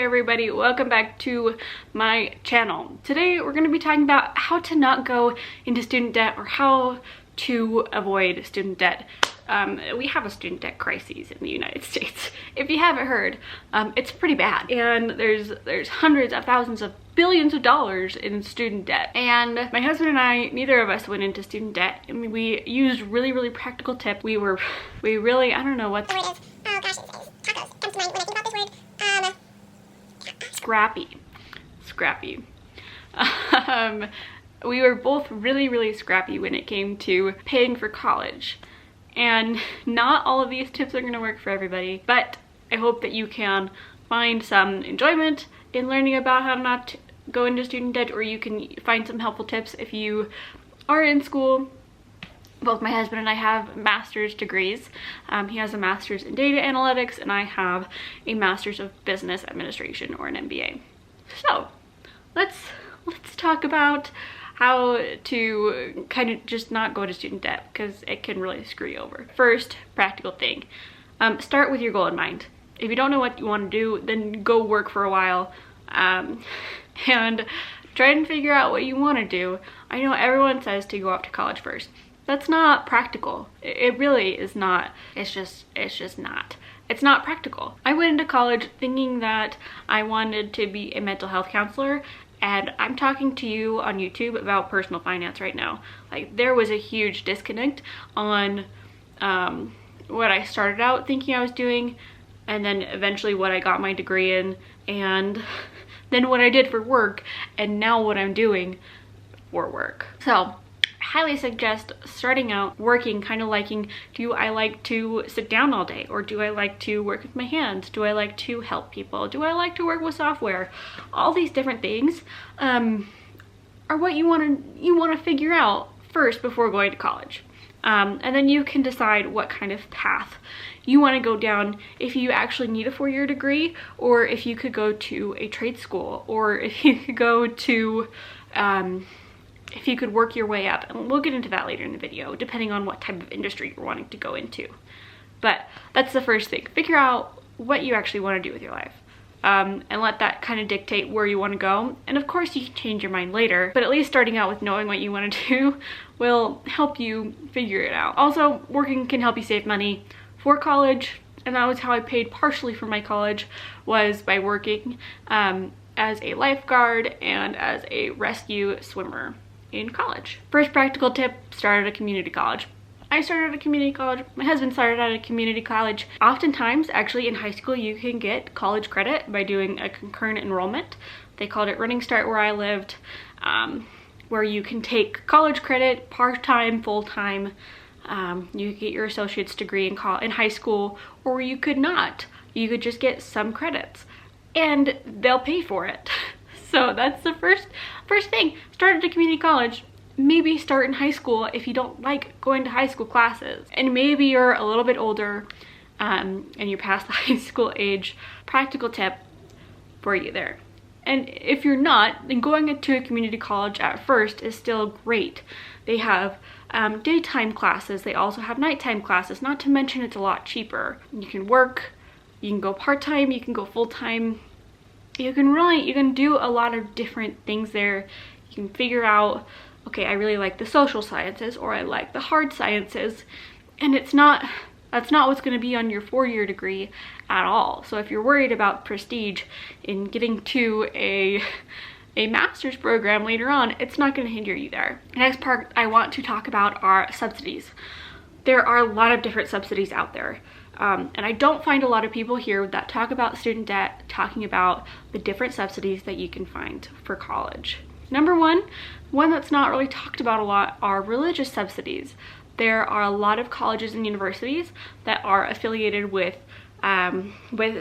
everybody, welcome back to my channel. Today we're going to be talking about how to not go into student debt or how to avoid student debt. We have a student debt crisis in the United States. If you haven't heard, it's pretty bad, and there's hundreds of thousands of billions of dollars in student debt. And my husband and I, neither of us went into student debt. I mean, we used really practical tips. We really, I don't know what the word is. Oh gosh, tacos comes to mind when I think about this word. Scrappy. We were both really scrappy when it came to paying for college. And not all of these tips are going to work for everybody, but I hope that you can find some enjoyment in learning about how not to go into student debt, or you can find some helpful tips if you are in school. Both my husband and I have master's degrees. He has a master's in data analytics, and I have a master's of business administration, or an MBA. So let's talk about how to kind of just not go to student debt, because it can really screw you over. First, practical thing. Start with your goal in mind. If you don't know what you want to do, then go work for a while and try and figure out what you want to do. I know everyone says to go off to college first. That's not practical. It really is not. It's just not. It's not practical. I went into college thinking that I wanted to be a mental health counselor, and I'm talking to you on YouTube about personal finance right now. Like, there was a huge disconnect on what I started out thinking I was doing, and then eventually what I got my degree in, and then what I did for work, and now what I'm doing for work. So highly suggest starting out working kind of liking, do I like to sit down all day, or do I like to work with my hands? Do I like to help people? Do I like to work with software? All these different things are what you want to figure out first before going to college. And then you can decide what kind of path you want to go down, if you actually need a 4-year degree, or if you could go to a trade school, or if you could go to if you could work your way up. And we'll get into that later in the video, depending on what type of industry you're wanting to go into. But that's the first thing. Figure out what you actually want to do with your life. And let that kind of dictate where you want to go. And of course you can change your mind later, but at least starting out with knowing what you want to do will help you figure it out. Also, working can help you save money for college, and that was how I paid partially for my college, was by working as a lifeguard and as a rescue swimmer in college. First practical tip, start at a community college. I started at a community college. My husband started at a community college. Oftentimes, actually, in high school, you can get college credit by doing a concurrent enrollment. They called it Running Start where I lived, where you can take college credit part-time, full-time. You could get your associate's degree in high school, or you could not. You could just get some credits, and they'll pay for it. So that's the first thing. Start at a community college. Maybe start in high school if you don't like going to high school classes, and maybe you're a little bit older and you're past the high school age. Practical tip for you there. And if you're not, then going to a community college at first is still great. They have daytime classes. They also have nighttime classes, not to mention it's a lot cheaper. You can work, you can go part-time, you can go full-time. You can do a lot of different things there. You can figure out, okay, I really like the social sciences, or I like the hard sciences, and that's not what's going to be on your 4-year degree at all. So if you're worried about prestige in getting to a master's program later on, it's not going to hinder you there. The next part I want to talk about are subsidies. There are a lot of different subsidies out there. And I don't find a lot of people here that talk about student debt talking about the different subsidies that you can find for college. Number one that's not really talked about a lot are religious subsidies. There are a lot of colleges and universities that are affiliated with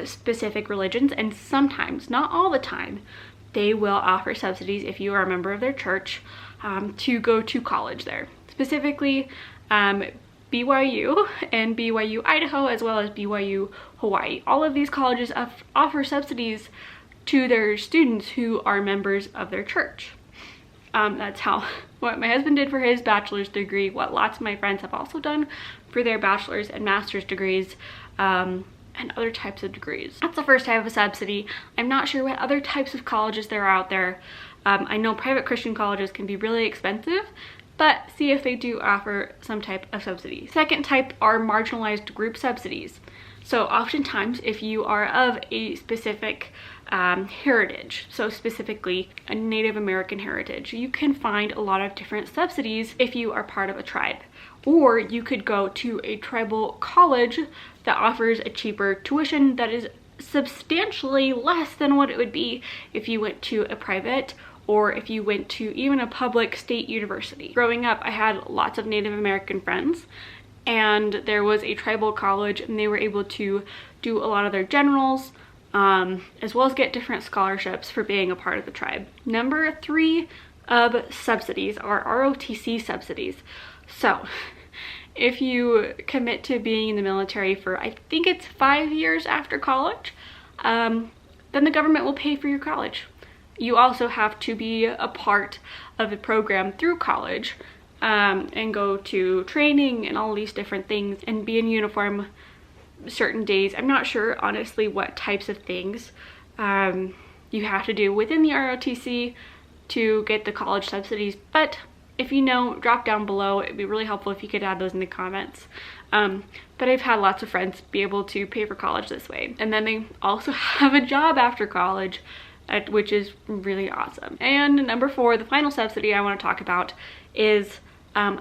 specific religions, and sometimes, not all the time, they will offer subsidies if you are a member of their church to go to college there. Specifically, BYU and BYU Idaho, as well as BYU Hawaii. All of these colleges offer subsidies to their students who are members of their church. That's what my husband did for his bachelor's degree, what lots of my friends have also done for their bachelor's and master's degrees. and other types of degrees. That's the first type of subsidy. I'm not sure what other types of colleges there are out there. I know private Christian colleges can be really expensive, but see if they do offer some type of subsidy. Second type are marginalized group subsidies. So oftentimes if you are of a specific heritage, so specifically a Native American heritage, you can find a lot of different subsidies if you are part of a tribe. Or you could go to a tribal college that offers a cheaper tuition that is substantially less than what it would be if you went to a private or if you went to even a public state university. Growing up, I had lots of Native American friends, and there was a tribal college and they were able to do a lot of their generals, as well as get different scholarships for being a part of the tribe. Number 3 of subsidies are ROTC subsidies. So if you commit to being in the military for, I think it's 5 years after college, then the government will pay for your college. You also have to be a part of the program through college, and go to training and all these different things and be in uniform certain days. I'm not sure honestly what types of things you have to do within the ROTC to get the college subsidies, but if you know, drop down below. It'd be really helpful if you could add those in the comments. But I've had lots of friends be able to pay for college this way, and then they also have a job after college, which is really awesome. And number 4, the final subsidy I want to talk about is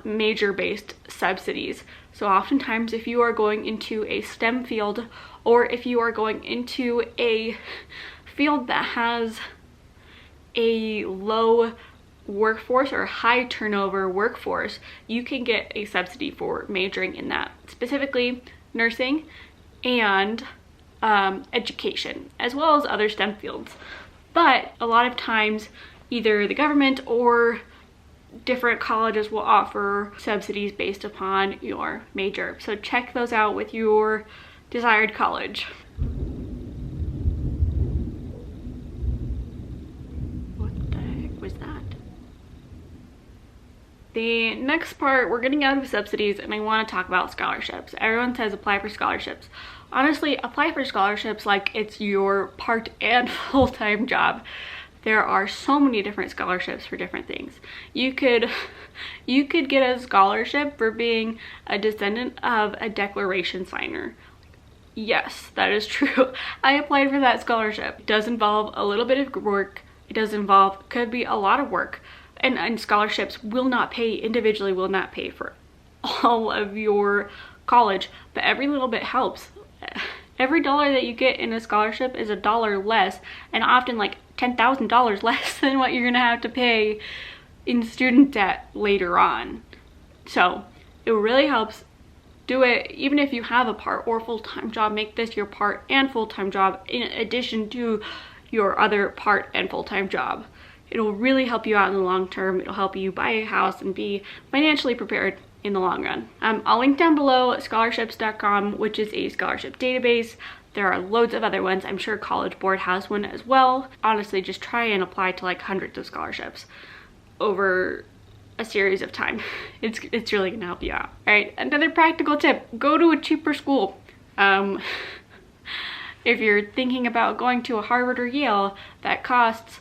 major-based subsidies. So oftentimes if you are going into a STEM field, or if you are going into a field that has a low workforce or high turnover workforce, you can get a subsidy for majoring in that, specifically nursing and education, as well as other STEM fields. But a lot of times either the government or different colleges will offer subsidies based upon your major. So check those out with your desired college. What the heck was that? The next part, we're getting out of subsidies, and I want to talk about scholarships. Everyone says apply for scholarships. Honestly, apply for scholarships like it's your part and full-time job. There are so many different scholarships for different things. You could get a scholarship for being a descendant of a declaration signer. Yes, that is true. I applied for that scholarship. It does involve a little bit of work. It does involve, could be a lot of work. And scholarships will not pay, individually will not pay for all of your college, but every little bit helps. Every dollar that you get in a scholarship is $1 less, and often like $10,000 less than what you're gonna have to pay in student debt later on. So it really helps. Do it even if you have a part or full-time job. Make this your part and full-time job in addition to your other part and full-time job. It'll really help you out in the long term. It'll help you buy a house and be financially prepared in the long run. I'll link down below scholarships.com, which is a scholarship database. There are loads of other ones. I'm sure College Board has one as well. Honestly, just try and apply to like hundreds of scholarships over a series of time. It's really gonna help you out. All right, another practical tip, go to a cheaper school. If you're thinking about going to a Harvard or Yale that costs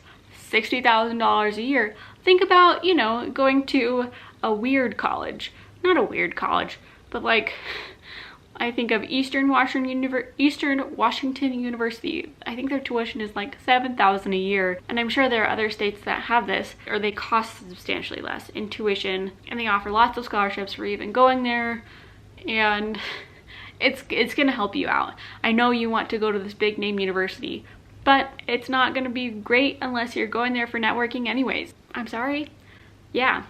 $60,000 a year, think about, you know, going to a weird college. Not a weird college, but like, I think of Eastern Washington University. I think their tuition is like $7,000 a year, and I'm sure there are other states that have this, or they cost substantially less in tuition, and they offer lots of scholarships for even going there, and it's gonna help you out. I know you want to go to this big name university, but it's not gonna be great unless you're going there for networking anyways. I'm sorry. Yeah.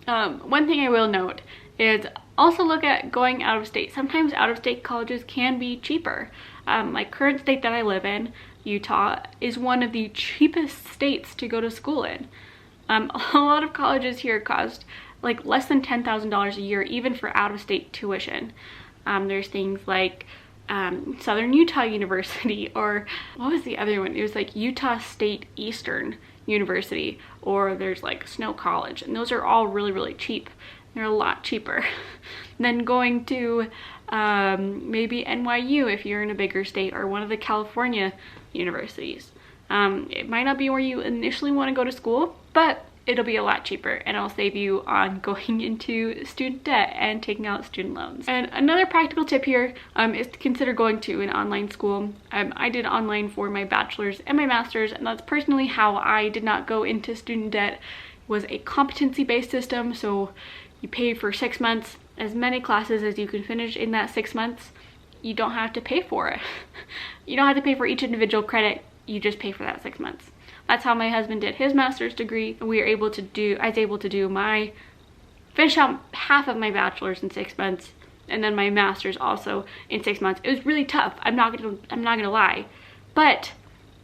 One thing I will note is also look at going out of state. Sometimes out of state colleges can be cheaper. My current state that I live in, Utah, is one of the cheapest states to go to school in. A lot of colleges here cost like less than $10,000 a year, even for out of state tuition. There's things like Southern Utah University, or what was the other one? It was like Utah State Eastern University, or there's like Snow College, and those are all really, really cheap. They're a lot cheaper than going to maybe NYU if you're in a bigger state, or one of the California universities. It might not be where you initially want to go to school, but it'll be a lot cheaper, and it'll save you on going into student debt and taking out student loans. And another practical tip here is to consider going to an online school. I did online for my bachelor's and my master's, and that's personally how I did not go into student debt. It was a competency-based system, so you pay for 6 months, as many classes as you can finish in that 6 months. You don't have to pay for it. You don't have to pay for each individual credit, you just pay for that 6 months. That's how my husband did his master's degree. I was able to finish out half of my bachelor's in 6 months, and then my master's also in 6 months. It was really tough, I'm not gonna lie, but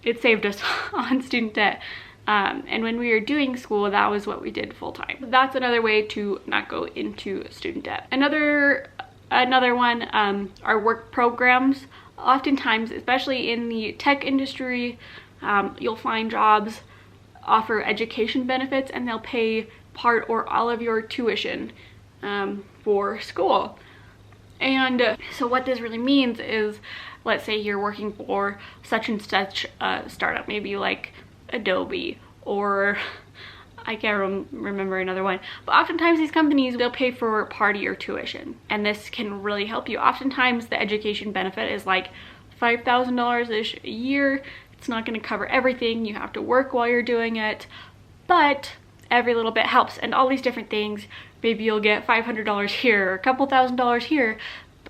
it saved us on student debt. And when we were doing school, that was what we did full time. That's another way to not go into student debt. Another one are work programs. Oftentimes, especially in the tech industry, you'll find jobs offer education benefits, and they'll pay part or all of your tuition for school. And so what this really means is, let's say you're working for such and such startup, maybe like Adobe, or I can't remember another one, but oftentimes these companies, they'll pay for part of your tuition, and this can really help you. Oftentimes the education benefit is like $5,000-ish a year. It's not going to cover everything, you have to work while you're doing it, but every little bit helps. And all these different things, maybe you'll get $500 here, or a couple $1,000s here.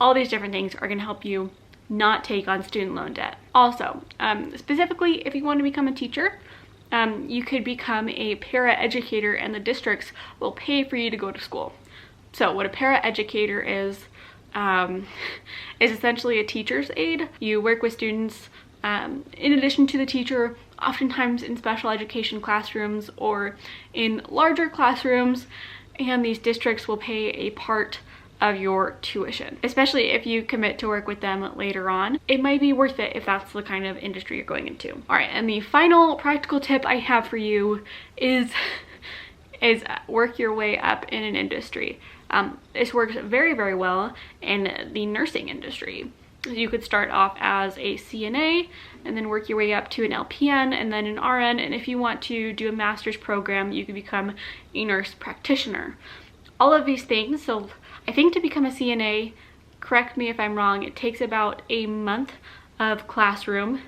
All these different things are going to help you not take on student loan debt. Also, specifically if you want to become a teacher, you could become a para-educator, and the districts will pay for you to go to school. So what a para-educator is essentially a teacher's aide. You work with students in addition to the teacher, oftentimes in special education classrooms or in larger classrooms, and these districts will pay a part of your tuition. Especially if you commit to work with them later on, it might be worth it if that's the kind of industry you're going into. All right, and the final practical tip I have for you is work your way up in an industry. This works very, very well in the nursing industry. You could start off as a CNA and then work your way up to an LPN and then an RN, and if you want to do a master's program, you could become a nurse practitioner. All of these things, so I think to become a CNA, correct me if I'm wrong, it takes about a month of classroom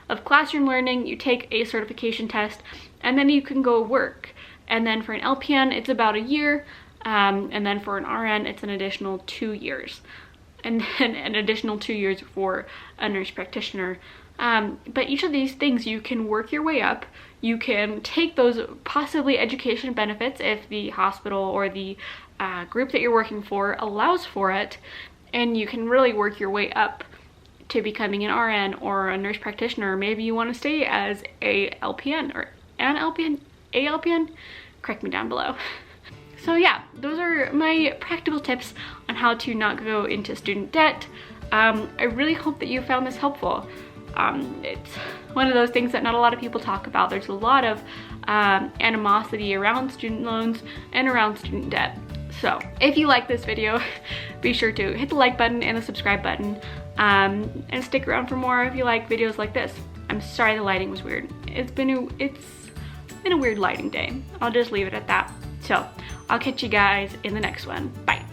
learning. You take a certification test, and then you can go work. And then for an LPN, it's about a year, and then for an RN, it's an additional 2 years. And then an additional 2 years for a nurse practitioner. But each of these things, you can work your way up. You can take those possibly education benefits if the hospital or the group that you're working for allows for it, and you can really work your way up to becoming an RN or a nurse practitioner. Maybe you want to stay as a LPN or an LPN, correct me down below. So yeah, those are my practical tips on how to not go into student debt. I really hope that you found this helpful. It's one of those things that not a lot of people talk about. There's a lot of animosity around student loans and around student debt. So if you like this video, be sure to hit the like button and the subscribe button, and stick around for more if you like videos like this. I'm sorry the lighting was weird. It's been a weird lighting day. I'll just leave it at that. So I'll catch you guys in the next one. Bye.